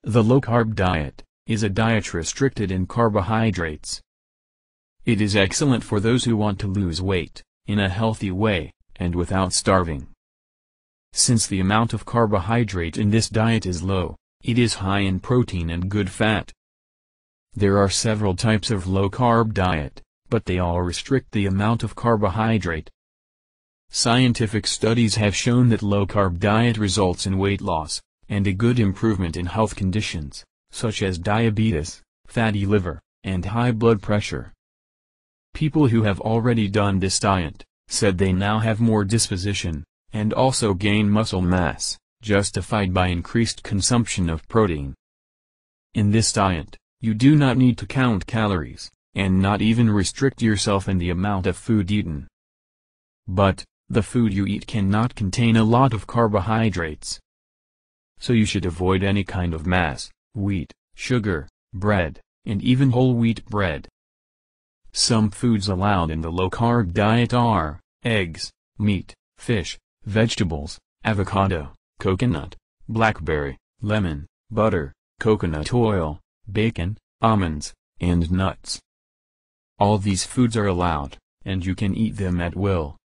The low-carb diet is a diet restricted in carbohydrates. It is excellent for those who want to lose weight, in a healthy way, and without starving. Since the amount of carbohydrate in this diet is low, it is high in protein and good fat. There are several types of low-carb diet, but they all restrict the amount of carbohydrate. Scientific studies have shown that low-carb diet results in weight loss, and a good improvement in health conditions, such as diabetes, fatty liver, and high blood pressure. People who have already done this diet said they now have more disposition, and also gain muscle mass, justified by increased consumption of protein. In this diet, you do not need to count calories, and not even restrict yourself in the amount of food eaten. But, the food you eat cannot contain a lot of carbohydrates. So you should avoid any kind of mass, wheat, sugar, bread, and even whole wheat bread. Some foods allowed in the low-carb diet are eggs, meat, fish, vegetables, avocado, coconut, blackberry, lemon, butter, coconut oil, bacon, almonds, and nuts. All these foods are allowed, and you can eat them at will.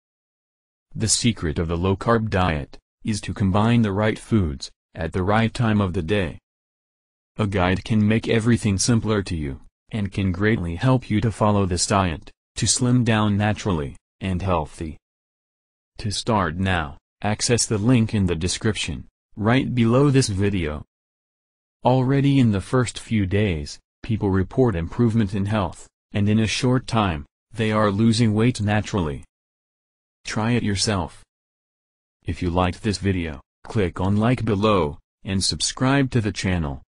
The secret of the low-carb diet is to combine the right foods at the right time of the day. A guide can make everything simpler to you, and can greatly help you to follow this diet, to slim down naturally, and healthy. To start now, access the link in the description, right below this video. Already in the first few days, people report improvement in health, and in a short time, they are losing weight naturally. Try it yourself. If you liked this video, click on like below, and subscribe to the channel.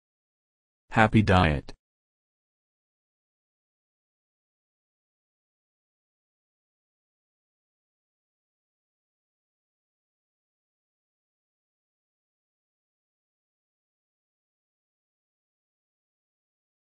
Happy diet!